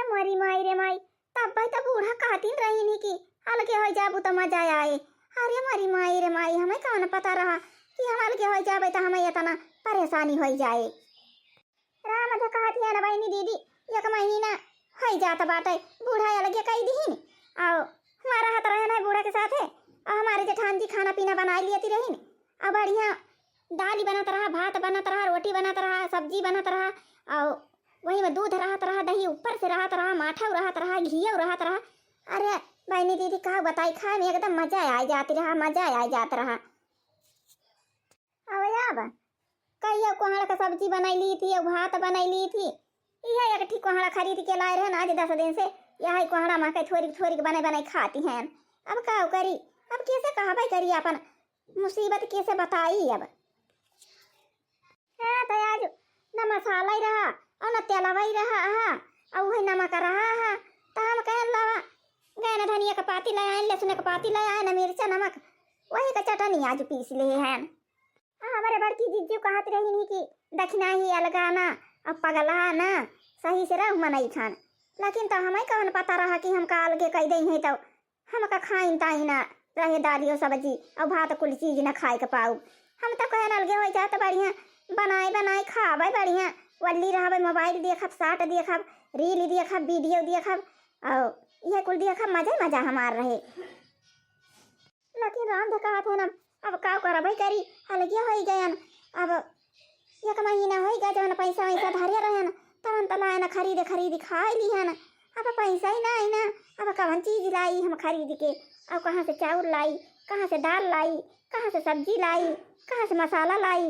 मरी माई रे माई, तब भाई तब बूढ़ा कहतीन रही नहीं कि अलगे हो जाबू तो मजा आए। अरे मरी माई रे माई, हमें कौन पता रहा कि हम अलगे हो जाबे तो हमें इतना परेशानी हो जाए। राम तो कहती है ना बहनी दीदी, एक महीना हो जाता बाटे बूढ़ा अलगे कही दी आओ हमारा हाथ रहना है बूढ़ा के साथ है। और हमारे जेठान जी खाना पीना बना लेती रही अब बढ़िया दाल बनत रहा, भात बनत रहा, रोटी बनत रहा, सब्जी बनत रहा, और वही में दूध रहत रहा, दही ऊपर से रहत रहा, माठा रहत रहा, घी रहत रहा। अरे बहनी दीदी कहा बताई, खाए में एकदम मजा आ जाती रहा, मजा आ जात रहा। अब कहियो कोहड़ा का सब्जी बनाई ली थी, भात बनाई ली थी, यह एक ठीक कोहड़ा खरीद के लाए रहे ना आज 10 दिन से, यह कोहड़ा माँ थोड़ी थोड़ी बना बनाई खाती हैं। अब क्या करी, अब कैसे कहा भाई करी अपन मुसीबत कैसे बताई। अब हाँ तो आज न मसाला ही रहा और न तेलवा ही रहा और वही नमक रहा तो हम कह लावा गए न धनिया का पाती ले आए, लहसुन का पाती ले आए, न मिर्चा नमक वही का चटनी आज पीस ले हैं। हमारे बड़की जीजू कहत रही नहीं कि दक्षिणा ही अलगाना अब पगला ना सही से रह मनई खान, लेकिन तो हमें कौन पता रहा कि हम का अलगे कह दई हैं तो हम का खाइन ताही ना रहे दालियो सब्जी और भात कुल चीज न खाए के पाऊ। हम तो कहन अलगे हो जात बढ़िया बनाए बनाए खावे बढ़िया वल्ली रहबे, मोबाइल देखब, साट देखब, रील देखब, वीडियो देखब और यह कुल देखब, मजा मजा हमार रहे। लेकिन राम धका थे ना अब का करब करी अलगे हो गयन। अब एक महीना हो गया जब पैसा वैसा धरे रहन तब तलाए न खरीद खरीद खा लिहन। अब पैसा ही नहीं ना, अब कौन चीज लाई हम खरीद के, अब कहाँ से चावल लाई, कहाँ से दाल लाई, कहाँ से सब्जी लाई, कहाँ से मसाला लाई,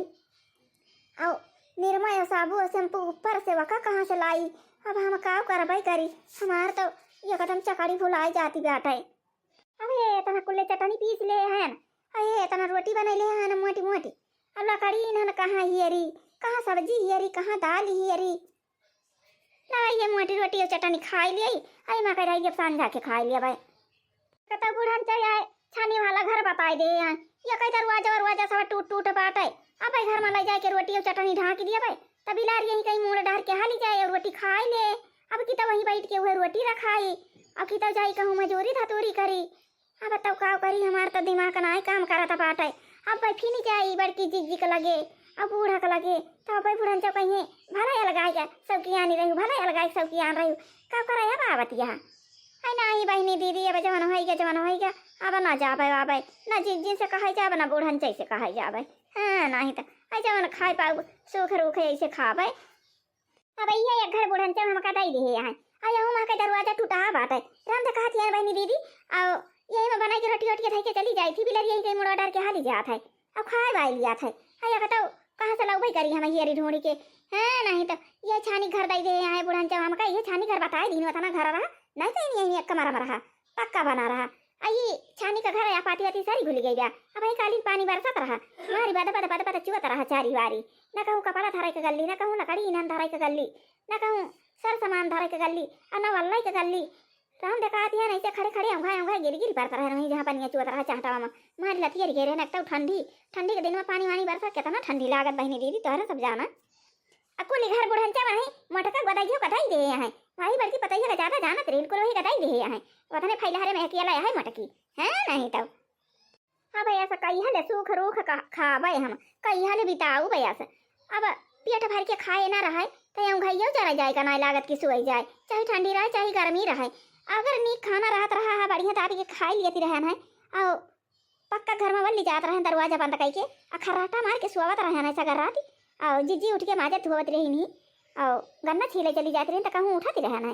और निरमा और साबु और शैम्पू ऊपर से वका कहाँ से लाई। अब हम का करबई करी, हमार तो ये कदम चकड़ी भुलाई जाती बाटे। अब ये तना कुल्ले चटनी पीस ले हैं, अये तना रोटी बना ले हैं मोटी मोटी, अब लकड़ी न कहाँ हियरी, कहाँ सब्जी हियरी, कहाँ दाल हियरी, ये मोटी रोटी और चटनी खाई ली। आई माँ कह रही सांझा के खाई लिया भाई कता बुढ़न चाहिए छानी वाला घर बताई दे यहाँ, ये कई दरवाजा सब टूट टूट बाटे। अब भाई घर में ले जाके रोटी और चटनी ढाँक दिया भाई, तभी लार यही कहीं मुँह डार के हाली जाए और रोटी खाई ले। अब की तो वहीं बैठ के वह रोटी रखाई, अब की तो जाई कहूँ मजूरी धतूरी करी। अब तब का करी, हमार तो दिमाग ना काम करता बाटे। अब भाई फिर जाई बड़की जीजी के लगे अब बूढ़ा के लगे तो भाई बुढ़न चौ कहीं भला लगाएगा सब की आनी रही, भला लगाए सब की आन रही का कराया बाबतिया है ना ही बहनी दीदी। अब जवन हो गया जवन हो गया, अब ना जा पाए आबे ना जीजी से कहा जाब ना बूढ़न से कहा जाबे। हाँ नहीं तो आई जवन खाए पाऊ सूख रूख ऐसे खाबे। अब ये एक घर बुढ़न चौ हम कटाई दे यहाँ आया हूँ वहाँ का दरवाजा टूटा बात है। राम तो कहती है बहनी दीदी और यही में बनाई के रोटी रोटी धई के चली जाई थी, बिलर यही कहीं मुड़ा डार के हाली जात है अब खाए वाई लिया था। आया बताओ कहाँ से लौबई करी हमें हियरी ढूंढी के। हाँ नहीं तो ये छानी घर दई दे यहाँ बुढ़न चौ हम का ये छानी घर बताए दिन था ना घर रहा नहीं तो यही एक कमरा में रहा पक्का बना रहा। आई छानी का घर या पाती वाती सारी भूल गई बा। अब आई कालीन पानी बरसत रहा मारी बद बद बद बद चुवत रहा चारी वारी, न कहूँ कपड़ा धराई के गली, न कहूँ लकड़ी ईंधन धराई के गली, न कहूँ सर सामान धराई के गली और न वल्लाई के गली। तो हम दिखाती है नहीं खड़े खड़े हम गिरी गिरी पड़ता रहे नहीं जहाँ पानी चुवत रहा चाहता में मारी लतियर घेरे न तो ठंडी ठंडी के दिन में पानी वानी बरसा कितना ठंडी लागत बहनी दीदी तोहरा सब जाना। अकुली घर बुढ़न चा वही मोटका गदाइयो कटाई दे यहाँ भाई बल्कि पता ही ज्यादा जानत रेल को वही कटाई दे यहाँ वतने फैलहरे में अकेला है मटकी है नहीं तब। हाँ भैया ऐसा कई हले सूख रूख खाबे हम कई हले बिताऊ भैया से। अब पेट भर के खाए ना रहे तो हम घाइयो जरा जाएगा ना लागत की सुई जाए, चाहे ठंडी रहे चाहे गर्मी रहे। अगर नीक खाना रहत रहा है बढ़िया ताप के खाई लेती रहन है और पक्का घर में वल्ली जात रहे दरवाजा बंद करके और खर्राटा मार के सुवत रहन है सगर रात और जीजी उठ के माजत धोवत रही नहीं और गन्ना छीले चली जाती रही तो कहूँ उठाती रहन है।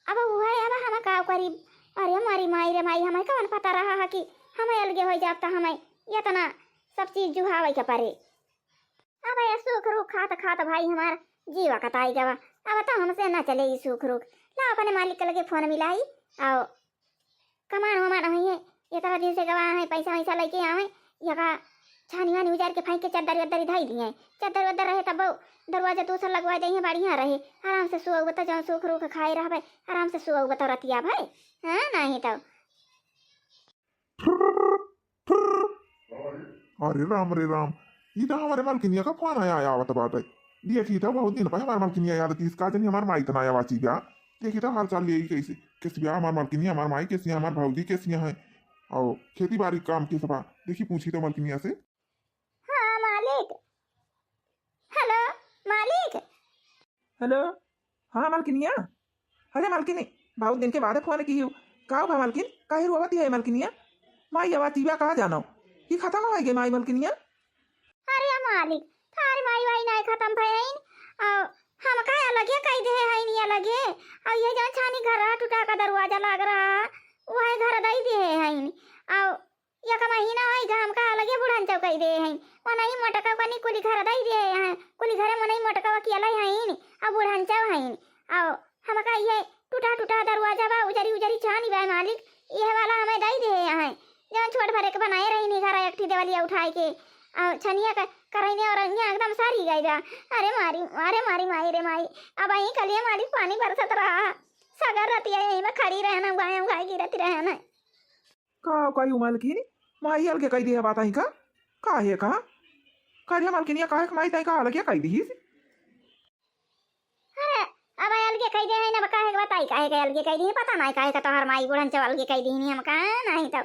अब हुआ है अब हम का करी, अरे हमारी माई रे माई हमें कौन पता रहा है कि हमें अलगे हो जाता हमें इतना सब चीज जुहावे के परे। अब ये सूख रूख खात खात भाई हमार जीवा कटाई गवा। अब तो हमसे ना चले ये सूख रूख ला अपने मालिक के लगे फोन मिलाई और कमान वमान है ये तरह दिन से गवा है पैसा वैसा लेके आवे ये का छानी वानी उजार के फेंक के चद्दर वद्दर धाई दिए चद्दर वद्दर रहे तब दरवाजा दूसरा लगवा दे बढ़िया रहे आराम से सुअ बता जाओ सूख रूख खाए रह आराम से सुअ बता रतिया भाई। हाँ नहीं तो अरे राम रे राम, ये तो हमारे मालकिनिया का फोन आया आवत बाटे। देखी था बहुत दिन पर हमारे मालकिनिया याद थी इसका जनी हमारे माई तना आया वाची गया देखी तो हाल चाल यही कैसे कैसिया हमार मालकिनिया हमार माई कैसिया हमार भौजी कैसिया है और खेती बाड़ी काम की सभा देखी पूछी तो मालकिनिया से। हाँ मालिक। हेलो मालिक। हेलो। हाँ मालकिनिया। अरे मालकिनी बहुत दिन के बाद फोन की हूँ। का भा मालकिन काहे रोवती है मालकिनिया? माई आवातीबा कहाँ जानो ये खत्म हो गई माई मालकिनिया? अरे मालिक थारे माई वाई नहीं खत्म भइल और हम का अलगे कह दे है नहीं अलगे और ये जो छानी घर टूटा का दरवाजा लग रहा वह घर दई दे है और ये का महीना है हम का अलगे बुढ़ान चौ कह दे है वो नहीं मटका कनी कुली घर दई दे है कुली घर में नहीं मटका अकेला है और बुढ़ान चौ है और हम का ये टूटा टूटा दरवाजा बा उजरी उजरी छानी बा मालिक ये वाला हमें दई दे है जौन छोट भरे के बनाए रही नहीं घर एकठी देवलिया उठाए के छनिया का करैने और यहाँ एकदम सारी गई बा। अरे मारी माई रे माई अब यहीं कलिए मालिक पानी बरसत रहा सगर रतिया यहीं में खड़ी रहना गाय गिरती रहना। का कही मालकिन माई अलगे कही दी है बात का काहे का करिया मालकिनिया काहे माई तई का अलगे कही दी। अरे अब अलगे कह दे है ना काहे के बताई काहे के अलगे कह दी पता नहीं काहे का तोहर माई बुढ़न चल अलगे कह दी हम का नहीं तब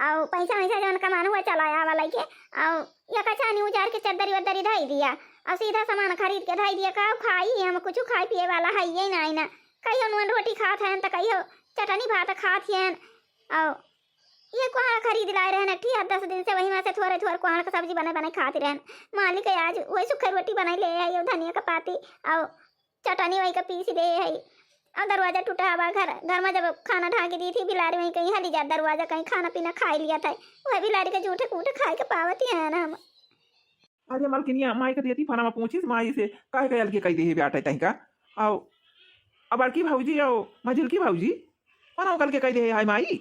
और पैसा वैसा जौन कमान हुआ चलाया वाला के और या कचानी उजार के चद्दरी वद्दरी धई दिया और सीधा सामान खरीद के धई दिया का खाई हम कुछ खाई पिए वाला है ये नहीं ना कहियो नून रोटी खात हैं तो कहियो चटनी भात खात हैं और ये कुहाड़ खरीद लाए रहन ठीक 10 दिन से वही में से थोड़े थोड़े कुहाड़ का सब्जी बने बने खाती रहन मालिक आज वही सूखी रोटी बनाई ले आई धनिया का पाती और चटनी वही का पीस दे है और दरवाजा टूटा हुआ घर में जब खाना ढा के दी थी बिलारी वहीं कहीं हली जा दरवाजा कहीं खाना पीना खा लिया था वह बिलारी के जूठे कूटे खाए के पावती है ना हम। अरे मालकिनिया माई के देती फना में पूछी माई से काहे का अलगे कही दी है बेटा तई का आओ अब बड़की भौजी आओ मझिल की भौजी फना कल के कही दी है हाय माई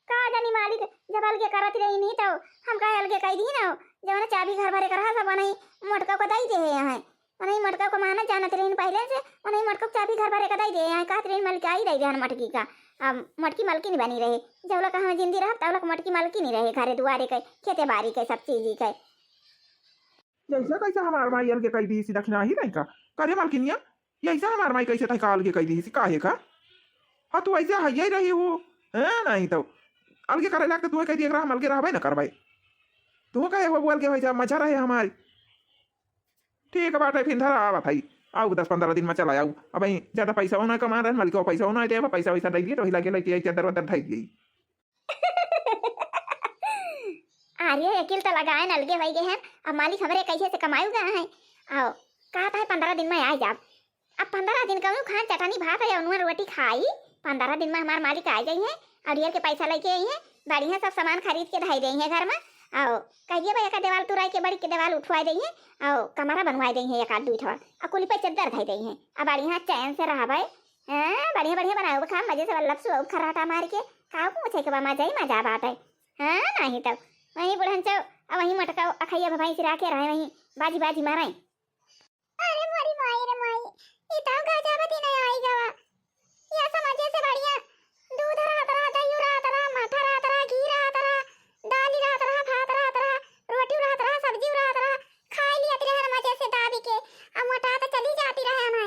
का जानी मालिक जब अलगे करत रही नहीं तो हम का अलगे कह दी ना जब चाबी घर भरे कर सब नहीं मोटका को दई दे है नहीं मटका को माना जानत रही पहले से नहीं मटका चाबी घर भरे का दई दे यहाँ का ट्रेन मलकी आई रही ध्यान मटकी का अब मटकी मलकी नहीं बनी रहे जब लोग हम जिंदी रह तब लोग मटकी मलकी नहीं रहे घरे दुआरे के खेते बाड़ी के सब चीज के जैसा कैसा हमार माई अलगे कही दी दक्षिणा ही नहीं का करे मालकिनिया ऐसा हमार माई कैसे तई का अलगे कही दी काहे का हाँ तू ऐसे हइया रही हो नहीं तो अलगे करे लगता तू कह दिया हम अलगे रहबे ना करबे तू कहे हो बोल के वैसा मजा रहे हमारी ठीक है बात है फिर धरा आवा भाई आओ 10-15 दिन में चला आऊ अब वही ज्यादा पैसा होना कमा रहे मालिक को पैसा होना दे पैसा वैसा दे दिए तो लगे लगे चादर वादर ढाई दी अरे अकेल तो लगाए न अलगे वही हैं अब मालिक हमारे कैसे से कमाऊगा है आओ कहा था 15 दिन में आ जाब अब 15 दिन कहूँ खान चटनी भात है उन्होंने रोटी खाई 15 दिन में हमारे मालिक आ जाइए और ये के पैसा लेके आई है बढ़िया सब सामान खरीद के ढाई देंगे घर में आओ कहिए भाई एक देवाल तुराई के बड़ी के देवाल उठवा देंगे और कमरा बनवा देंगे एक आध दूठवा और कुली पे चद्दर धाई देंगे अब बढ़िया चैन से रहा भाई बढ़िया बढ़िया बनाओ खा मजे से वल्लभ सु खराटा मार के का पूछे के मजा ही मजा बात है हाँ नहीं तब वहीं बुढ़न चौ अब वहीं मटका अखैया भाई सिरा के रहे वहीं बाजी बाजी मारे। अरे मोरी माई रे माई ये तो गजबती नहीं आई गवा ये समझे से बढ़िया दूध रहा तरह दही रहा तरह माठा रहा तरह घी रहा तरह दाल रहा तरह भात रहा तरह रोटी रहा तरह सब्जी रहा तरह खाई लिया तेरे मजे से दाबी के अब मोटा तो चली जाती रहे हमें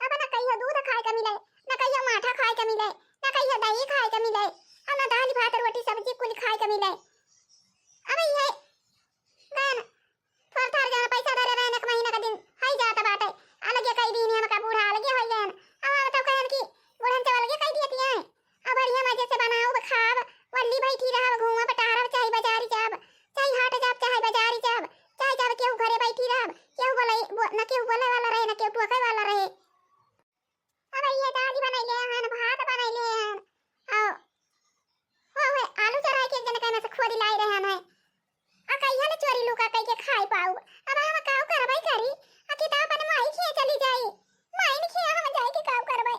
अब ना कहियो दूध खाए के मिले ना कहियो माठा खाए के मिले ना कहियो दही खाए के मिले और ना दाल भात रोटी सब्जी कुल खाए के मिले अब ये गान थोड़ा थोड़ा जरा पैसा धरे रहने का महीना का दिन हाई जाता बाटे अलगे कई दिन हम का बूढ़ा अलगे हो गए अब तो कहन की बुढ़न से अलगे कई दिए हैं अब बढ़िया मजे से बनाओ खाव वल्ली बैठी रहा घूमा पटारा चाहे बाजारी जाब चाहे हाट जाब चाहे बाजारी जाब चाहे जाब केहू घरे बैठी रह केहू बोले न केहू बोले वाला रहे न केहू टोके वाला रहे अब ये दादी बनाई ले हन भात बनाई ले हन हो आलू चराई के जने कहना से खोदी लाई रहे हन आ कहिया ले चोरी लुका कई के खाई पाऊ अब हम काऊ करबै करी आ किताब अपन माई खिए चली जाई माई ने खिया हम जाई के काऊ करबै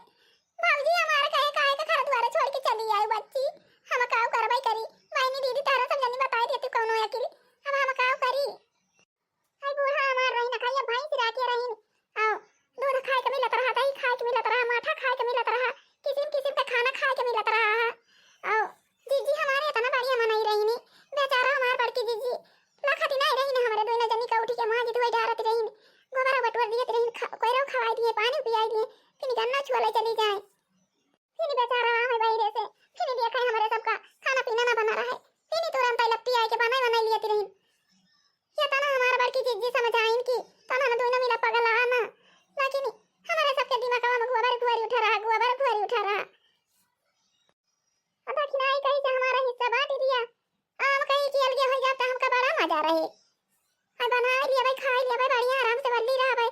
बाबूजी हमारे कहे काहे के घर द्वार छोड़ के चली आई बच्ची हम काऊ करबै करी माई ने दीदी तारा सब जनी बताई देती कौनो अकेली अब हम काऊ करी आई बूढ़ा हमार रही न खाइया भाई सिरा के रही आओ दूध खाए के मिलत रहा दही खाए के मिलत रहा माठा खाए के मिलत रहा किसिम किसिम का खाना खाए के मिलत रहा आओ जीजी हमारे इतना बढ़िया मनाई रही नी बेचारा हमार बड़की जीजी लखती नहीं रही ना हमारे दोनों जनी का उठी के मां जी तो डारत रही गोबरा बटवर दिए रही कोयरो खवाई दिए पानी पियाई दिए फिर गन्ना छुआ बोले चली जाए। फिर बेचारा है बाहर से, फिर देखा हमारे सबका खाना पीना ना बना रहा है, फिर तुरंत आई लपटी आई के बनाई लिया रही। ये तना हमारा बड़की चीज समझ आइन की तना ना दोनों मिला पगला ना, लेकिन हमारे सबके दिमाग में गुआबर गुआरी उठा रहा, गुआबर गुआरी उठा रहा। अब खिनाई कहीं से हमारा हिस्सा बांट दिया, आम कहीं की अलगे हो जाता हमका बड़ा मजा रहे। अब बना लिया भाई, खा लिया भाई, बढ़िया आराम से वल्ली रहा भाई,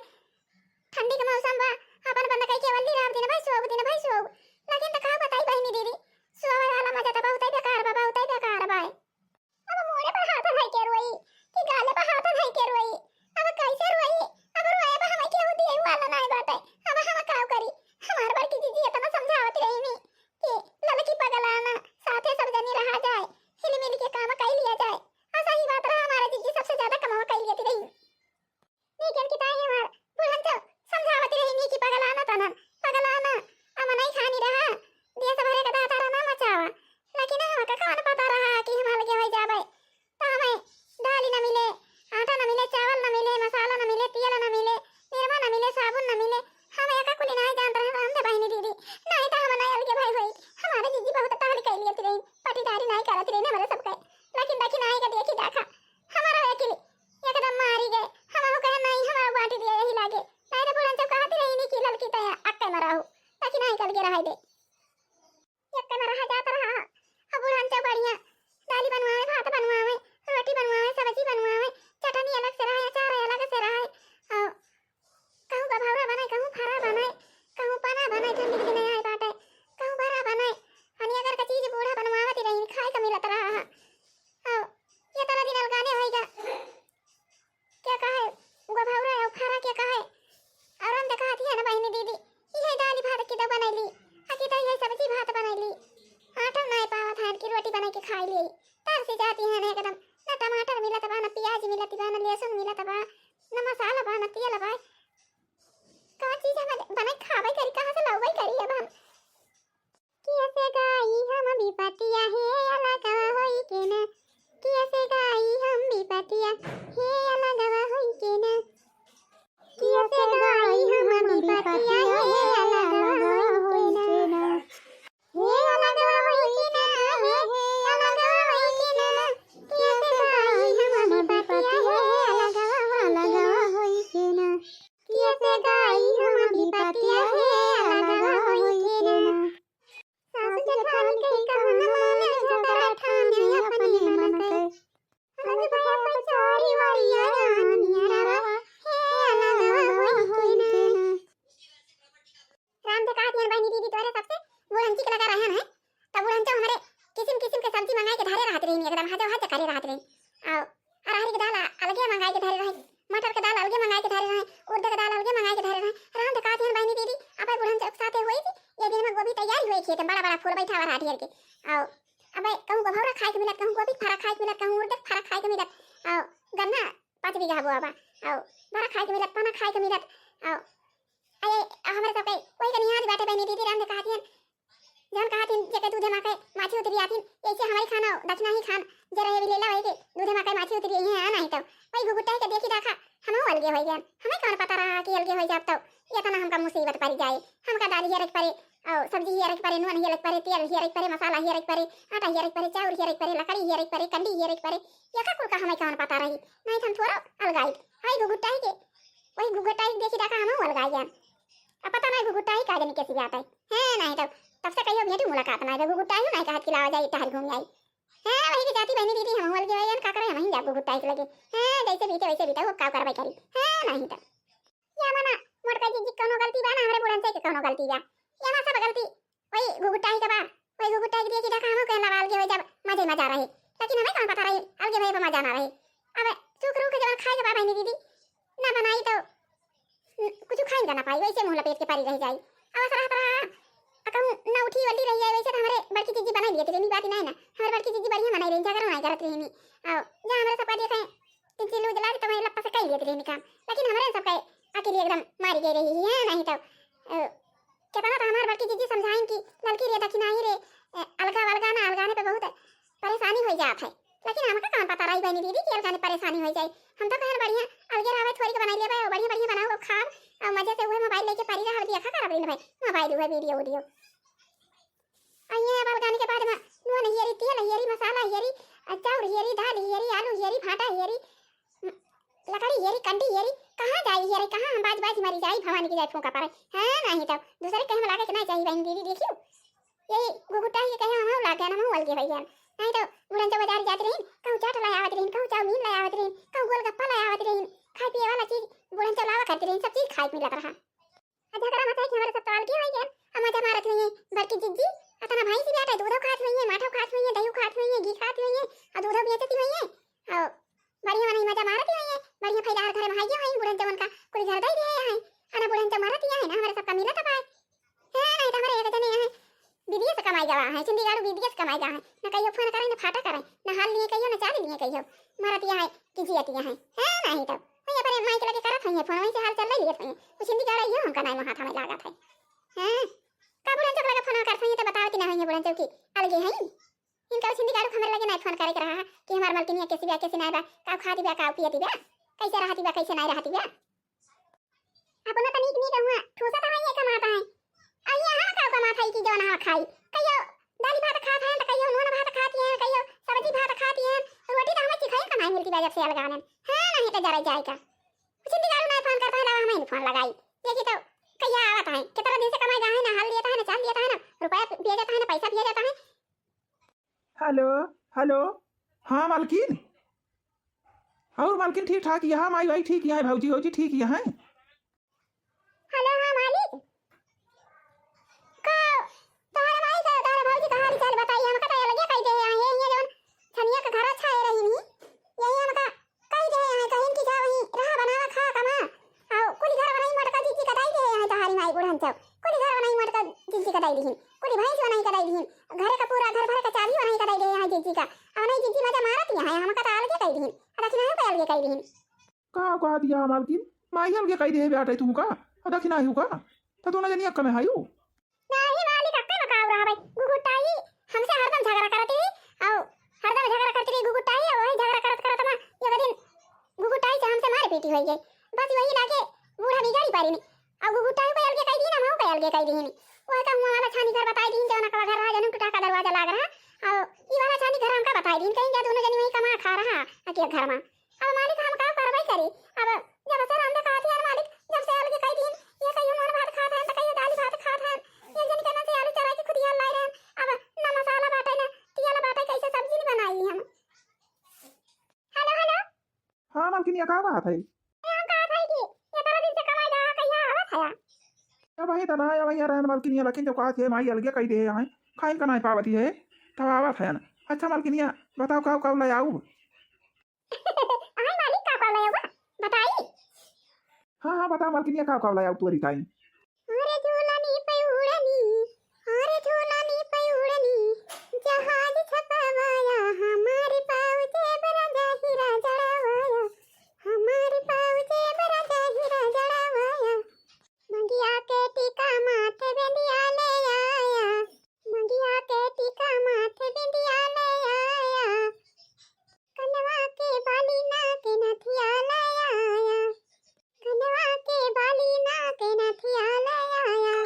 ठंडी का मौसम बा, अपन बंदा कहीं के वल्ली रहा दिन भाई सोग दिन भाई सोग। लेकिन तो कहा बताई बहनी दीदी सोवे वाला मजा तो बहुत ही बेकार बा, बहुत ही बेकार बा। अब मोरे पर हाथ है के रोई कि गाले पर हाथ है के रोई, अब कैसे रोई, अब रोए बा हमें केहू दिए वाला नहीं बाटे। अब हम का करी, हमार बड़की दीदी इतना समझावत रही नी कि लड़की पगलाना साथे सब जनी रहा जाए, हिल मिल के काम कर लिया जाए। और सही बात रहा, हमारा दीदी सबसे ज्यादा कमावा कर लेती रही। लेकिन की ताई हमार बुढ़न तो समझावत रही नी कि पगलाना तनन पगलाना अब नहीं खानी रहा, देश भरे का दाता ना मचावा। लेकिन हम का कौन पता रहा कि हम अलगे हो जावे, तो हमें दाल न मिले, आटा न मिले, चावल न मिले, मसाला न मिले, तेल न मिले, निरमा न मिले, साबुन न मिले। हम एक कुली नहीं जानते हैं हम बहनी दीदी, नहीं तो हम नहीं अलगे भाई होई। हमारे दीदी बहुत ताली कर लेती रही, पटीदारी नहीं करती रही हमारे सबके। लेकिन देखी नहीं का देखी देखा हमारा वकील एकदम मारी गए। हम हो कहे नहीं हमारा बांट दिया यही लागे, नहीं तो बुढ़न सब कहती रही नहीं कि लड़की तो अक्के में रहू, लेकिन नहीं कल के रह दे अक्के में रह जाता रहा। अब बुढ़न सब बढ़िया दाली बनवावे, भात बनवावे, रोटी बनवावे, सब्जी बनवावे, चटनी अलग से रहे, अचार अलग से रहे, और कहूँ गभौरा बनाए, कहूँ फरा बनाए, कहूँ पना बनाए, ठंडी के दिन आए बाटे, कहूँ बड़ा बनाए। अनि अगर का चीज बूढ़ा बनवावती रही खाए का मिलत रहा है। और ये तरह दिन अलगाने होएगा क्या कहे गभौरा और फरा क्या कहे। और हम देखा थी ना बहनी दीदी ये दाली भात की तो बनैली, आकी तो ये सब्जी भात बनैली, आटा नहीं पावा था की रोटी बना के खा ली। तर से जाती है ना एकदम, ना टमाटर मिलत बा, ना प्याज मिलत बा, ना लहसुन मिलत बा, ना मसाला बा, ना तेल बा। कौन चीज हम बना खावे करी, कहां से लावे करी। अब हम कैसे गाई हम भी पतिया है अलग होई के ना, कैसे गाई हम भी पतिया है अलग होई के ना, कैसे गाई हम भी पतिया है अलग होई के ना, हे अलग होई के ना, हे अलग होई के ना, कैसे गाई हम भी पतिया है अलग होई के ना, कैसे गाई हम भी पतिया है अलग होई के ना। सासु जेठानी कहीं कहूँ न माने, झगड़ा ठाने अपने मन के, हर भया पचारी वरिया रानिया रवा हे अलग होई के ना। राम से कहा थी बहनी दीदी तोरे सबसे बुढ़न चिक लगा रहे हैं, तब बुढ़न तो हमारे किस्म किस्म के सब्जी मंगाए के धारे रहत रही एकदम हाथ हाथ करे रहत रही। और अरहर की दाल अलगे मंगाए के धारे रहे, मटर के दाल अलगे मंगाए के धारे रहे, उड़द के दाल अलगे मंगाए के धारे रहे। राम से कहा थी बहनी दीदी अब बुढ़न से साथे हुई थी ये दिन में गोभी तैयार हुई खेत में बड़ा बड़ा फूल बैठा हुआ राठियर के। और अब कहूँ गभौरा खाए के मिलत, कहूँ गोभी फरा खाए के मिलत, कहूँ उड़द फरा खाए के मिलत, और गन्ना 5 बीघा बुआ बा, और बड़ा खाए के मिलत, पना खाए के मिलत। और अये हमारे सबके कोई के निहार बाटे बहनी दीदी राम से कहा थी जन कहा थी जेके दूधे माके माछी उतरी आथीन ऐसे हमारी खाना दक्षिणा ही खान जरा ये लेला होई के दूधे माके माछी उतरी है आ नहीं तो वही गुगुटाई के देखी देखा हम अलगे हो गए। हमें कौन पता रहा कि अलगे हो जाब तो ये तना हमका मुसीबत पड़ जाए, हमका दाली हियर पड़े, और सब्जी हियर पड़े, नून हियर पड़े, तेल हियर पड़े, मसाला हियर पड़े, आटा हियर पड़े, चाउर हियर पड़े, लकड़ी हियर पड़े, कंडी हियर पड़े, ये का कुल का हमें कौन पता रही। नहीं हम थोड़ा अलगाई हाई गुगुटाई के वही गुगुटाई देखी देखा हम अलगाई गए। अब पता नहीं गुगुटाई का जन कैसे आता है नहीं तो तब से कहियो भेंटी मुलाकात नहीं गुगुटाई नहीं कहा कि लावा जाए टहल घूम आई है वही की जाती बहनी दीदी हम अलगे गए का करे हम ही जाब गुगुटाई के लगे है जैसे बीते वैसे बीते वो का करवाई करी है नहीं तो या मना मोटका जी कोनो गलती बा ना हमारे बुढ़न से के कोनो गलती बा यहाँ सब गलती वही गुगुटाई के बा वही गुगुटाई के देखी देखा हम कहला अलगे हो जब मजे मजा रहे लेकिन हमें कौन पता रही अलगे भाई पर मजा ना रहे। अब सुख रूख के जब खाए के बा बहनी दीदी ना बनाई तो कुछ खाई ना पाई वैसे मुंह लपेट के पारी रह जाई अवसर रहा कहूँ ना उठी वल्ली रही है वैसे तो हमारे बड़की चीजी बनाई लिए थे बात नहीं ना हमारे बड़की चीजी बढ़िया बनाई रही झगड़ा नहीं करत रही और जहाँ हमारे सबका देखे तीन चिल्लू जला तो वही लप्पा से कई लिए थे काम लेकिन हमारे सबका अकेले एकदम मारी गई रही है नहीं तो क्या पता हमारे बड़की चीजी समझाएं कि लड़की रे दक्षिणा ही रे अलगा अलगाना अलगाने पे बहुत परेशानी हो जात है लेकिन हमका कौन पता रही बहनी दीदी कि अलगाने परेशानी हो जाए। हम तो कहर बढ़िया अलगे रहे थोड़ी के बनाई ले भाई बढ़िया बढ़िया बनाओ खाओ और मजे से हुए मोबाइल लेके परी रहा दिया खा कर भाई पाई दू है वीडियो वीडियो आइए बालकानी के बाद में नून हियरी तेल हियरी मसाला हियरी चाउर हियरी दाल हियरी आलू हियरी भाटा हियरी लकड़ी हियरी कंडी हियरी कहाँ जाई हियरी कहाँ हम बाज बाज मरी जाई भवानी की जाई फूंका पारे हां नहीं तो दूसरे कहीं में लागे कि नहीं चाहिए बहन दीदी देखियो यही गुगुटा ही कहीं हम लागे ना हम अलगे भैया नहीं तो बुढ़न तो बाजार जात रही कहूं चाट लाया आवत रही कहूं चाउमीन लाया आवत रही कहूं गोलगप्पा लाया आवत रही खाए पिए वाला चीज बुढ़न तो लावा करती रही सब चीज खाए मिलत रहा झगड़ा मत है कि हमारे सब सवाल की होई गए हम मजा मारत रही बड़की जिज्जी अतना भाई से बेटा दूध खात हुई है माठो खात हुई है दही खात हुई है घी खात हुई है और दूध बेचती हुई है और बढ़िया नहीं मजा मारती हुई है बढ़िया फैला घर में हाई है बुढ़न जवन का कोई घर दे दिया है अना बुढ़न तो मारती है ना हमारे सब का मिलत पाए है नहीं तो हमारे एक जने है दीदी से कमाई जावा है सिंधी गाड़ू दीदी से कमाई जा है ना कहियो फोन करे ना फाटा करे ना हाल लिए कहियो ना चाली लिए कहियो मारती है कि जियती है नहीं तो भैया पर माइक लगे करत है फोन वहीं से हाल चल रही है कुछ सिंधी गाड़ा ये हमका नहीं हाथ में लागत है हैं का बुढ़न चौक लगे फोन करते हैं तो बताओ कि ना है बुढ़न चौकी अलगे है इनका सिंधी गाड़ू हमारे लगे नहीं फोन करे के रहा कि हमार मलकिनिया कैसे नहीं बा का खाती बा का पियती बा कैसे रहती बा कैसे नहीं रहती बा अपना तनिक नहीं कहूं ठोसा तो है कमाता है आइए हां का कमाता है कि जवन हां खाई कहियो दाली भात खात है तो कहियो नून भात खाती है कहियो सब्जी भात खाती है रोटी तो हमें सिखाई कमाई मिलती बा जब से अलगाने हां नहीं तो जरा जाएगा सिंधी गाड़ू नहीं फोन करता है हमें फोन लगाई देखी तो कहिया आवत है कितना दिन से कमाई जा है ना हाल लेता है ना चाल लेता है ना रुपया भेज देता है ना पैसा भेज देता है हेलो हेलो हाँ मालकिन और मालकिन ठीक ठाक यहाँ माई भाई ठीक यहाँ भाजी भौजी ठीक यहाँ हेलो हां मालिक का तारे भाई का तारे भौजी का हाल चाल बताइए हम कता लगे कह दे ये जवन छनिया का घर अच्छा है रही नहीं यही हम का कह दे है कहीं की जा वही रहा बनावा खा कमा आओ कुली घर बनाई मटका जीजी कदाई दे है तहारी माई बुढ़न चौ कुली घर बनाई मटका जीजी कदाई दीहिन कुली भैंस बनाई कदाई दीहिन घर का पूरा घर भर का चाबी बनाई कदाई दे है जीजी का अब नहीं जीजी मजा मारत है हम कता अलगे कह दीहिन दक्षिणा पे अलगे कह दीहिन का कह दिया मालकिन माई अलगे कह दे बेटा तुम का दक्षिणा हूँ का तो तू ना जानी अक्का में हायू नहीं मालिक अक्का बकाव रहा भाई गुगुटाई हमसे हरदम झगड़ा करती और हरदम झगड़ा करती रही गुगुटाई और वही झगड़ा करत मैं एक दिन गुगुटाई से हमसे मार पीटी हो गई बस वही लाके बूढ़ा बिगाड़ी पारी नहीं और गुगुटाई को अलगे कह दी ना मैं अलगे कह दी नहीं वह का मुंह वाला छानी घर बताई दी जौना का घर राजन टूटा का दरवाजा लाग रहा और ये वाला छानी घर हमका बताई दी कहीं जा दोनों जनी वही कमा खा रहा अकेले घर में अब मालिक हम का कार्रवाई करी अब जब से हमने कहा थी यार मालिक जब से अलगे कह दी ये कहियो नून भात खात है तो कहियो दाल भात खात है एक जन कहना से आलू चरा के खुद यार लाई रहे अब ना मसाला बाटे ना तियाला बाटे कैसे सब्जी नहीं बनाई हम हेलो हेलो हाँ मालकिन ये का बात है हम कहा था कि ये तरह दिन से कमाई जा कहिया आवत है अब वही तना या वही रहन मालकिन ये लेकिन जो कहा थे माई अलगे कह दे यहाँ खाइन का नहीं पावती है तब आवत है ना अच्छा मालकिन ये बताओ कब ले आऊँ आई मालिक का कॉल आया बताई हाँ बताओ मालकिन ये कब ले आऊँ तोरी टाइम अरे झूलनी पे उड़नी अरे झूलनी पे उड़नी जहाज छपावाया हमारे पाँव से बराजा हीरा जड़ावाया हमारे पाँव से बराजा हीरा जड़ावाया मंगिया के टीका माथे बिंदिया ले आया मंगिया के टीका माथे बिंदिया ले आया कनवा के बाली ना के नथिया ले आया कनवा के बाली ना के नथिया ले आया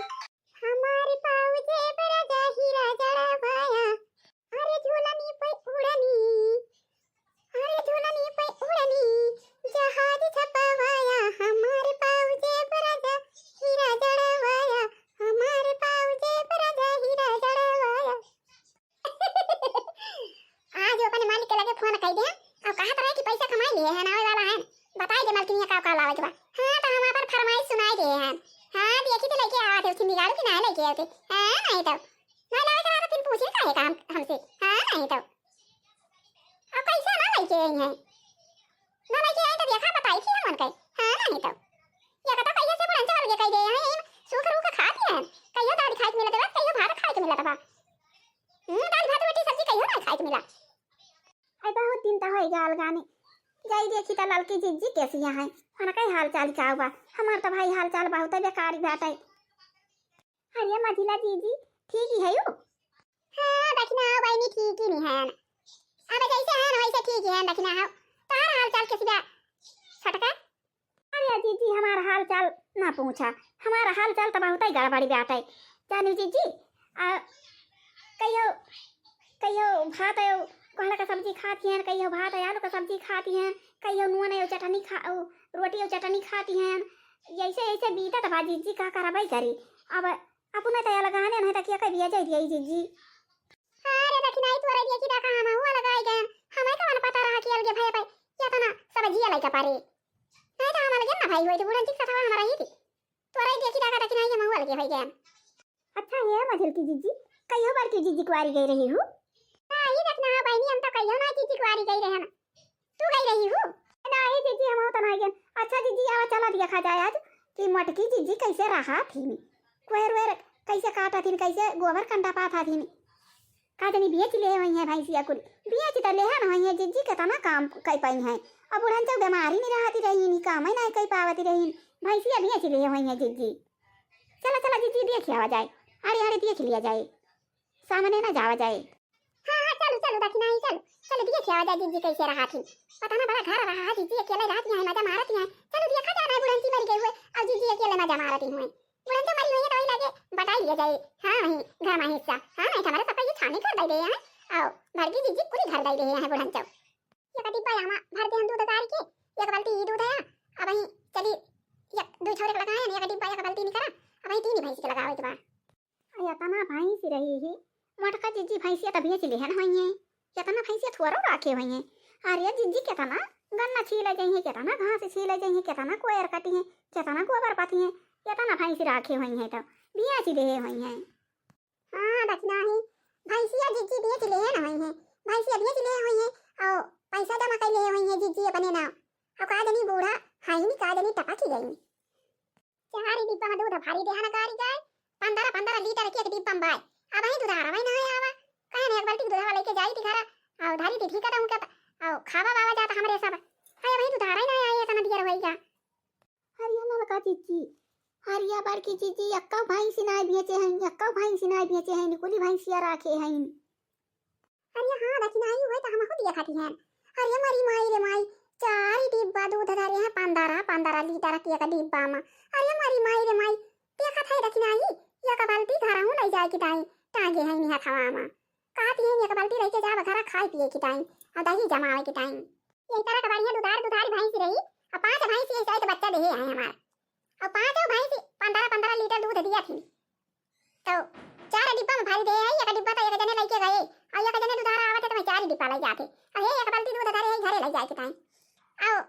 हमारे पाँव से बराजा हीरा जड़ावाया अरे झूलनी पे उड़नी अरे झूलनी पे उड़नी जहाज छपावाया हमारे पाँव से बराजा हीरा जड़ावाया हमारे पाँव से बराजा हीरा जड़ावाया आज अपने मालिक के लगे फोन कर दे और कहा तरह की पैसा कमाई लिए है ना वाला है बताई दे मालकिन ये का लावा जबा हां तो हम अपन फरमाइश सुनाई दे हैं हां देखी तो लेके आवा थे सिंधी गाड़ू की ना लेके आते हां नहीं तो ना लावे करा तो फिर पूछे का है काम हमसे हां नहीं तो अब पैसा ना लेके आई है ना लेके आई तो देखा बताई थी मन के हां नहीं तो ये कथा पैसा से बुढ़न चल के कह दे हैं सुख रूख खाती है कहियो दाल खाए के मिलत बा कहियो भात खाए के मिलत बा दाल भात रोटी सब्जी कहियो ना खाए के मिला आई बहुत दिन तो होई गाल गाने जाई देखी त लड़की जिज्जी कैसी है खाना कई हाल चाल का बा हमार तो भाई हाल चाल बहुत बेकार बात है अरे मजिला जीजी ठीक ही है यू हां दक्षिणा बहनी ठीक ही नहीं है अब जैसे है वैसे ठीक ही है दक्षिणा हो तार हाल चाल कैसी बा छटका अरे या जीजी हमारा हाल चाल ना पूछा, हमारा हाल चाल तो बहुत ही गड़बड़ी बात है जानी जीजी। कहियो कहियो भात कोहड़ा का सब्जी खाती हैं, कहियो भात आलू का सब्जी खाती हैं, कहियो नून चटनी रोटी चटनी खाती हैं। ऐसे ऐसे बीता तो बा जीजी का करवाई करी। अब अपने तया लगाने नहीं तो क्या कर दिया जाए दिया जीजी। अरे दखिनाई तो रे की डाका हम हुआ लगाई गए हमें का मन पता रहा कि अलगे भाई भाई क्या तना सब जिया लाई का पारे नहीं तो हम अलगे ना भाई होई तो बुढ़न चिक सवा हमारा ही थी तो रे देखी डाका दखिनाई हम हुआ अलगे भाई गए। अच्छा ये मझल की जीजी कहियो बार की जीजी कुआरी गई रही हूं। हां ये देखना बहनी हम तो कहियो ना जीजी कुआरी गई रहे ना तू गई रही हूं ना ये जीजी हम तो नहीं गए। अच्छा जीजी आवा चला दिया खा जाए आज कि मटकी जीजी कैसे रहा थी कोयर वेर कैसे काटा थी कैसे गोबर कंडा पाथा थी का जनी बेच ले हुई है भैंसिया कुल बेच तो ले है नहीं है जीजी के तना काम कई पाई है। अब बुढ़न चौ बीमारी नहीं रहती रही नी काम ही नहीं कई पावती रही भैंसिया बेच ले हुई है जीजी। चला चला जीजी देख आवा जाए अरे अरे देख लिया जाए सामने ना जावा जाए। हाँ हाँ चलो चलो दखिना ही चलो चलो देख आवा जाए जीजी कैसे रहा थी पता ना बड़ा घर रहा जीजी अकेले रहती है मजा मारती है। चलो देखा जाना है बुढ़न सी मर गई हुए और जीजी अकेले मजा मारती हुए बुढ़न तो मरी हुई है तो लगे बता लिया जाए। हाँ वही घर में हिस्सा हाँ नहीं हमारे सब ये छाने कर दे रहे हैं आओ भर की जीजी पूरी घर दे रहे हैं बुढ़न चौ ये कटी पाया हम भर दे हम दूध उतार के एक बाल्टी दूध है अब वही चली एक दो छोरे लगाए ने एक कटी पाया बाल्टी नहीं करा अब वही तीन भैंस के लगाओ इस बार या तना भैंस रही है मटका जीजी भैंसिया तो बेच ले है हुई है कितना भैंसिया थोड़ा रखे हुई है। अरे जीजी कितना गन्ना छीले जाई है कितना घास छीले जाई है कितना कोयर काटी है कितना गोबर पाती है कितना भैंसी रखे हुई है तो बेच ले हुई है। हाँ दखना ही भैंसिया जीजी बेच ले है ना हुई है भैंसिया बेच ले हुई है और पैसा जमा कर ले हुई है जीजी अपने नाम और का जनी बूढ़ा हाई नहीं का जनी टका की गई चारी डिब्बा में दूध भारी देहाना कारी गाय 15 लीटर के डिब्बा में बाय अब ही दूध आ रहा नहीं आवा कहे एक बाल्टी दूध लेके जाई थी घरा और धारी थी ठीक है क्या और खावा बावा जाता हमरे सब हाय वही दूध आ रहा नहीं आया तना दिया होई क्या हरियाणा लगा जीजी हरिया बार की जीजी अक्का भैंसी ना बेचे हैं अक्का भैंसी ना बेचे हैं निकुली भैंसिया रखे हैं। अरे हां लेकिन आई हुई तो हम खुद दिया खाती हैं। अरे मरी माई रे माई चार डिब्बा दूध धरे हैं 15 लीटर के का डिब्बा में अरे मरी माई रे माई देखा था लेकिन आई ये का बाल्टी घरा हूं ले जाए की टाइम टांगे हैं नहीं हथवा में काती है एक बाल्टी लेके जा घरा खाए पिए की टाइम और दही जमावे की टाइम ये तरह का बढ़िया दुधार भैंस रही और 5 भैंस ऐसे तो बच्चा दे है हमारा और 5 भैंस 15 लीटर दूध दिया थी तो 4 डिब्बा में भर दे है एक डिब्बा तो एक जने लेके गए और एक जने दूधार आवत तो मैं 4 डिब्बा ले जाते और ये एक बाल्टी दूध धरे घरे ले जाए के टाइम और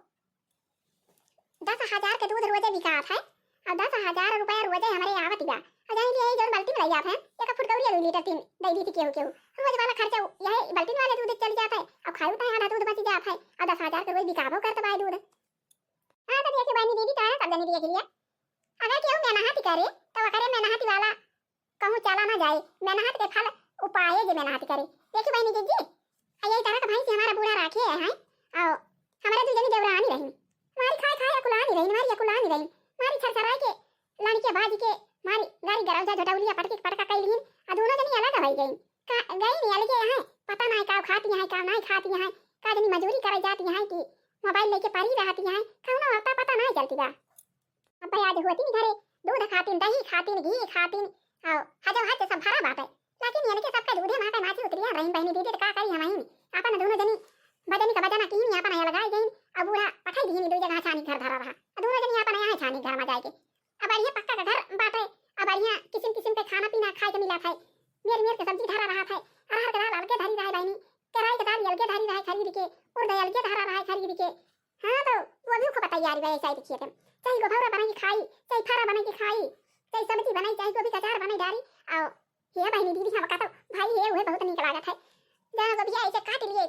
10,000 के दूध रोजे बिकात है और 10,000 रुपया रोजे हमारे आवत गया और जाने लिए जो बाल्टी में ले जाते हैं एक फुटकौड़ी 2 लीटर 3 दे दी थी केहू रोज वाला खर्चा यही बाल्टी वाले दूध चल जाता है और खाऊ तो आधा दूध बच जाता है और 10,000 के रोज बिकाबो करता भाई दूध। हां तो देखिए बहनी दीदी तो सब जने दिए लिया अगर केहू मेहनत करे तो करे मेहनत वाला कहूं चला ना जाए मेहनत के फल उपाय जे मेहनत करे। देखिए बहनी दीदी यही तरह का भाई से हमारा बूढ़ा रखे है और हमारे दू जनी देवरानी रही मारी खाए खाए कुलानी रही मारी कुलानी रही मारी छरछराई के लानी के बाजी के मारी गाड़ी गरौजा झटौलिया पटका कैलीन आ दोनों जनी अलग हो गई का गई नहीं अलग है पता नहीं का खाती है का नहीं खाती है का जनी मजदूरी करे जाती है कि मोबाइल लेके पड़ी रहती है कौनो होता पता नहीं चलती है। अब आज होती घरे दूध खाती दही खाती घी खाती और हजो हज सब भरा बात है लेकिन ये के सबका दूधे माता माची उतरिया रही बहनी दीदी का करी हम अपन दोनों जनी बजनी का बजना की अपन यहाँ लगाई गई अब बूढ़ा पठाई दी दो जगह छानी घर धरा रहा दोनों जनी अपन यहाँ छानी घर में जाके अब बढ़िया पक्का का घर बाटे अब बढ़िया किस्म पे खाना पीना खाए के मिला था मेर के सब्जी धरा रहा था अरहर के दाल अलगे धरी रहा बहनी कराई के दाल अलगे धरी रहा खरीद के उड़द अलगे धरा रहा खरीद के। हाँ तो वो भी को तैयारी है ऐसा देखिए तुम चाहे गोभरा बना के खाई चाहे फारा बना के खाई चाहे सब्जी बनाई चाहे गोभी का अचार बनाई डाली और ये बहनी दीदी हम कहता भाई ये हुए बहुत निक लागत है जाना को बिया ऐसे काट लिए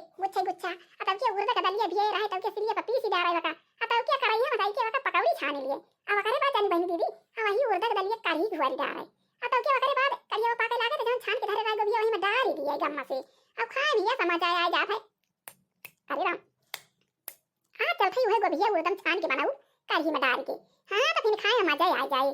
गुच्छा अब के उड़द का दलिया भी रहा तब के सिलिया पर पीसी डाल रहा अब के कराई है बताई के पकौड़ी छान लिए अब करे बात जानी बहनी दीदी अब वही उड़द का दलिया करी हुआरी डाल रहे अब के करे बाद करिया पाके लागे तो छान के धरे रहा गोभी वही में डाल दिया गम्मा से अब खा भी समझ आ जात है। अरे राम हां चल थई हुए गोभी उड़दम छान के बनाऊ करी में डाल के हां तो फिर खाए मजा आ जाए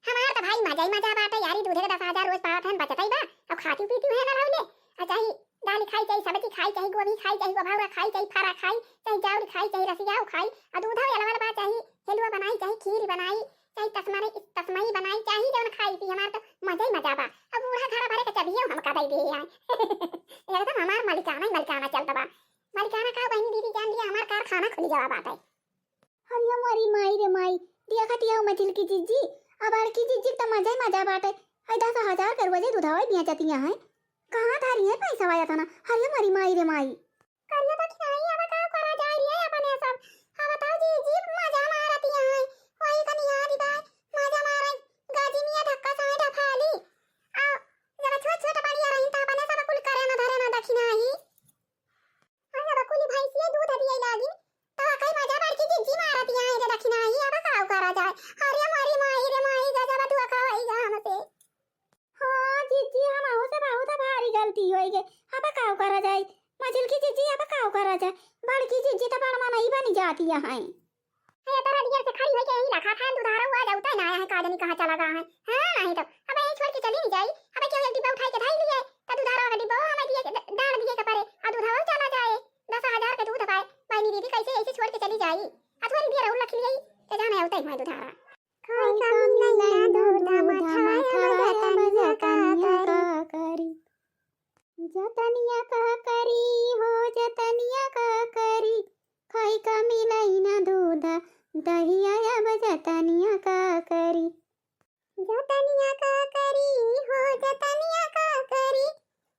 हमारा तो भाई मजा बात है यारी दूधे का 10,000 रोज पावत है बचत ही बा अब खाती पीती है ना रहले चाहे दाल खाई चाहे सब्जी खाई चाहे गोभी खाई चाहे गोभावरा खाई चाहे फारा खाई चाहे चावल खाई चाहे रसियाऊ खाई और दूध वाला बात चाहे हेलुआ बनाई चाहे खीर बनाई चाहे तस्मई बनाई चाहे जवन खाई थी हमार तो मजा ही मजा बा। अब बूढ़ा घड़ा भरे के चबिए हम का दे दे आए एकदम हमार मलिकाना चलता बा। मलिकाना का बहन दीदी जान लिया हमार कारखाना खुल जावा बाटे। हम ये मरी माई रे माई दिया खटिया मछली की जीजी अब की जीजी तो मजा ही मजा बाटे। आई 10,000 कर वजह दुधावा बिया जाती हैं कहां धारी है पैसा वाया था ना। हर ये मरी माई रे माई करिया तो खिलाई अब का करा जाए रे अपने सब। हां बताओ जीजी मजा मारती हैं वही कनी याद इदा मजा मारे गाजी मिया धक्का साए डफाली आ जरा छोट बढ़िया रही ता अपने सब कुल करे ना धरे ना दक्षिणा ही आ जरा कुली भाई से दूध दिए लागी ता कई मजा बार की जीजी मारती हैं रे दक्षिणा ही अब का करा जाए। अरे मरी माई रे माई गजब तू खाई जा हमसे। हां जीजी हम हो से बहुत भारी गलती होई गे अब का करा जाए। मछली की जीजी अब का करा जाए बड़की जीजी तो बड़ मां नहीं बनी जाती है ये तरह दिया से खड़ी होके यहीं रखा था दुधारा हुआ जाता ना है काजनी कहां चला गया है। हां नहीं तो अब यहीं छोड़ के चली नहीं जाई। अब क्यों एक डिब्बा उठा के धाई लिए तो दुधारा का डिब्बा हमें दिए डांड दिए के परे आ दुधारा चला जाए 10,000 का दूध पाए भाई दीदी कैसे ऐसे छोड़ के चली जाई अथवारी दिया रहू रख लिए ते जाने होता है दुधारा खाई का मिलना दूध मठाया मजा का करी जतनिया का करी हो जतनिया का करी खाई का मिलाई ना दूध दहिया अब जतनिया का करी जतनिया का करी हो जतनिया का करी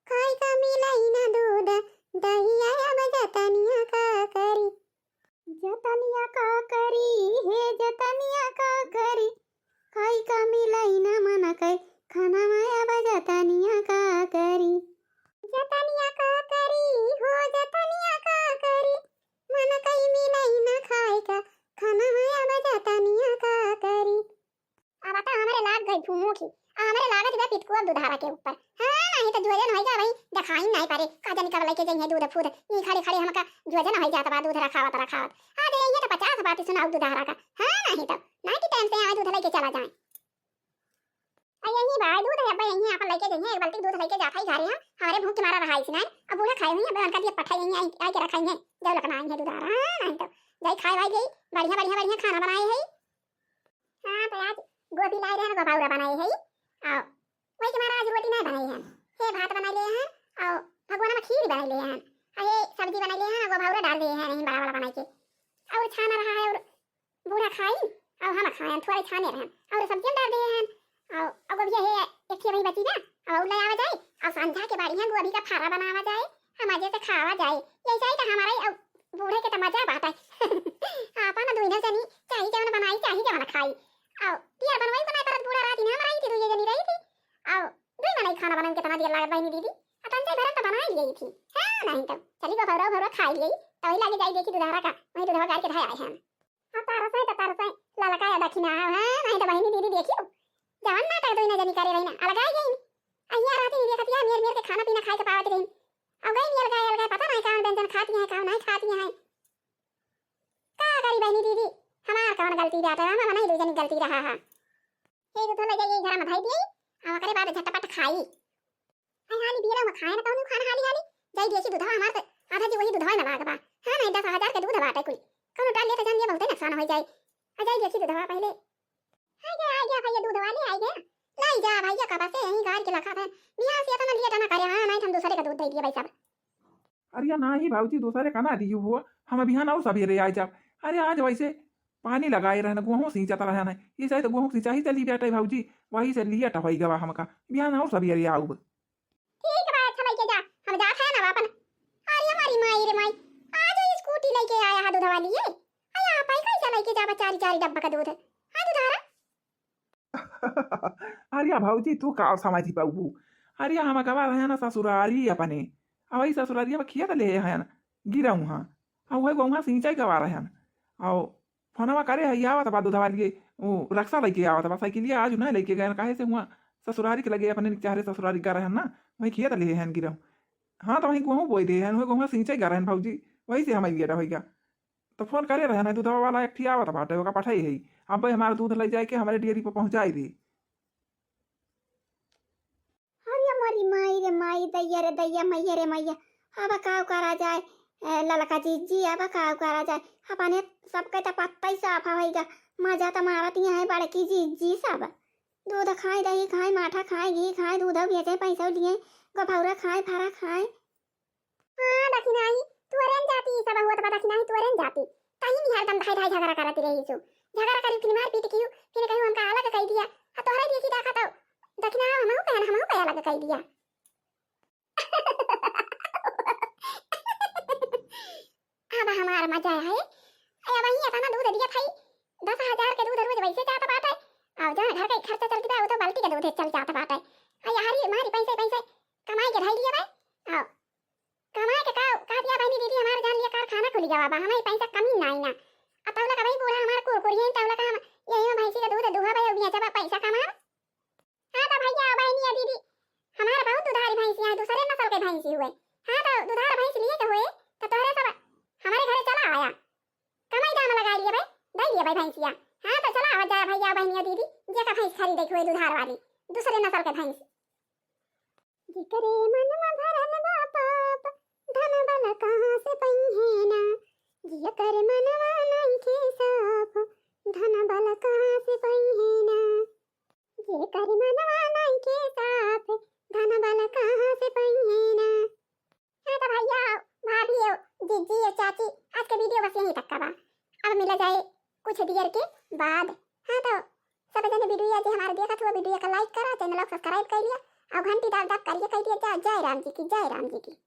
खाई का मिलाई ना दूध दहिया अब जतनिया का करी जतनिया का करी हे जतनिया का करी खाई का मिलाई ना मन कई खाना माया बजतनिया का करी जतनिया का करी हो जतनिया का करी मन कई मिलाई ना खाए का खाना माया बजतनिया का करी। अब आता हमारे लाग गई फूमो की हमारे लागत बे पिटको अब दुधारा के ऊपर। हां नहीं तो जोजन होई जा भाई दिखाई नहीं पारे काजनी का लेके जइए दूध फूद ये खड़े खड़े हमका जोजन होई जात बा दूध रखावत आ दे ये तो 50 बात सुनाओ दुधारा का। हां नहीं तो नहीं कि टाइम से आ दूध लेके चला जाए यही भाई दूध है भाई यही अपन लेके जइए एक बाल्टी दूध लेके जाता ही जा रहे हैं हमारे भूख के मारा रहा है इसने अब बूढ़ा खाए हुई है बहन का दिए पठाई यही आके रखाई है जब लकना आई है दुधारा। नहीं तो जाई खाए भाई गई बढ़िया खाना बनाए है। हां तो आज गोभी लाई रहे हैं गोभाउरा बनाए है आओ वही के मारा आज रोटी नहीं बनाई है हे भात बना लिए हैं और भगवान में खीर बना लिए हैं ये सब्जी बना लिए हैं गोभाउरा डाल दिए हैं नहीं बड़ा बड़ा बना के और छाना रहा है और बूढ़ा खाई और हम खाए थोड़े छाने रहे और सब्जी डाल दिए हैं और अब ये है एक वही बची ना और ले आवा जाए और संझा के बारी है गोभी का फारा बनावा जाए हम मजे से खावा जाए यही चाहिए तो हमारा बूढ़े के तो मजा बात है आपा ना दुइना जनी चाहिए जवन बनाई चाहिए जवन खाई और पिया बनवाई बनाई परत बूढ़ा राती ना हमारी थी दुइया जनी रही थी और दुई बनाई खाना बनाने के तना दिया लागत बहनी दीदी अपन से भरत बनाई गई थी। हां नहीं तो चली को भरवा खाई गई तो ही लागे जाई देखी दुधारा का वही दुधारा गाड़ के धाय आए हैं आ तारा से ललकाया दखिना हां नहीं तो बहनी दीदी देखियो जवन ना तक दुइना जनी करे रही ना अलगाई गई अहिया राती दीदी खतिया मेर के खाना पीना खाए के पावत रही अब गई अलगाई पता नहीं कौन व्यंजन खाती है कौन नहीं खाती है का करी बहनी दीदी हमार कौन गलती बात है हम नहीं दुजनी गलती रहा है ये तो लगे ये घर में धाई दी आ करे बाद झटपट खाई आई हाली बीरा में खाए ना कौन खाना हाली जाई देसी दूध हमार से आधा जी वही दूध है ना लागबा। हां नहीं 10,000 के दूध बाटे कोई कौन डाल ले तो जान ये बहुत नुकसान हो जाए आ जाई देसी दूध पहले आ गया भैया दूध वाले आ गया लाई जा भैया का बात है यहीं गाड़ के रखा था बियाह से इतना लिया ना करे। हां नहीं हम दूसरे का दूध दे दिए भाई साहब। अरे ना ही भाऊजी दूसरे का ना दियो हुआ हम अभी और सवेरे आए जब अरे आज वैसे पानी लगाए रहना गेहूँ सींचता रहा ना ये चाहे तो गेहूँ सिंचा ही चली बेटा भाऊजी वही से लिया टवाई गवा हमका बिहान और सवेरे आओ ठीक है अच्छा लेके जा हम जात है ना अपन। अरे हमारी माई रे माई आज ये स्कूटी लेके आया है दूध वाली ये अरे आप ही कैसे लेके जा चारी डब्बा का दूध हां दूधारा अरे भाऊजी तू का समझी पाऊ अरे हम गवा रहे ना ससुरारी अपने वही ससुरारी में खिया ले हैं गिरा हाँ वही गौहा सिंचाई गवा रहे हैं और फोनवा करे है आवत बा दूध वाली वो रक्षा लेके आवत बा साइकिल आज ना लेके गए काहे से हुआ ससुरारी के लगे अपने चाहे ससुरारी का रहे ना वही खिया ले हैं गिरा। हाँ तो वहीं गेहूँ बोई दे हैं वही गेहूँ सिंचाई कर रहे हैं भाऊजी वही से हमारी गेटा होगा तो फोन करे रहे ना दूधवा वाला एक आवत बाटे ओका पठाई है अब हमारा दूध ले जाए के हमारे डेयरी पर पहुँचाई दी। अरे हमारी माई रे माई दैया मैया रे मैया अब का करा जाए ललका जीजी अब का करा जाए अपने सबके तो पत्ता ही साफ होएगा मजा तो मारत ही है बड़की जीजी सब दूध खाए दही खाए माठा खाए घी खाए दूध बेचे पैसा लिए गफौरा खाए फारा खाए हाँ दखिनाई तुअरेन जाती सब हुआ तो दखिनाई तुअरेन जाती कहीं नहीं हरदम धाई धाई झगड़ा करती रही सु झगड़ा करी फिर मार पीट कियो फिर कहीं हमका अलग कह दिया आ तोहरा देखी देखा तो दखिना हमहु कह अलग कह दिया अब हमारा मजा है अब वही अपना दूध दिया था 10,000 के दूध रोज वैसे जाता बात है और जहाँ घर का खर्चा चल गया वो तो बाल्टी का दूध चल जाता बात है यार हमारी पैसे पैसे कमाई के ढाई लिया भाई आओ कमाई के का दिया भाई दीदी हमारे जान लिया कारखाना खुल गया बाबा हमारी पैसा कमी ना आई ना अब तौला का भाई बूढ़ा हमारा कुरकुरी है तौला का हम यही भैंसी का दूध दुहा भाई उबिया जब पैसा कमा हां तो भैया भाई नहीं दीदी हमारा बहुत दुधारी भैंसी है दूसरे नस्ल के भैंसी हुए हां तो दुधार भैंस लिए के हुए तो तोहरे सब हमारे घरे चला आया कमाई दाम लगा लिए भाई दे लिए भाई भैंसिया हां तो चला आवा जा भैया बहनिया दीदी जे का भैंस खरीदे हुए दुधार वाली दूसरे नस्ल के भैंस जी करे मनवा भरन बाप धन बल कहां से पई है ना जी करे मनवा नहीं के साफ धन बल कहां से पई है ना जी करे मनवा नहीं के साफ धन बल कहां से पई है ना हां तो भैया भाभी जीजी चाची आज के वीडियो बस यहीं तक का बा अब मिला जाए कुछ देर के बाद हाँ तो सब जने वीडियो जो हमारे देखा था वो वीडियो का लाइक करा चैनल को सब्सक्राइब कर लिया और घंटी दब दब करिए कह दिया जय राम जी की जय राम जी की।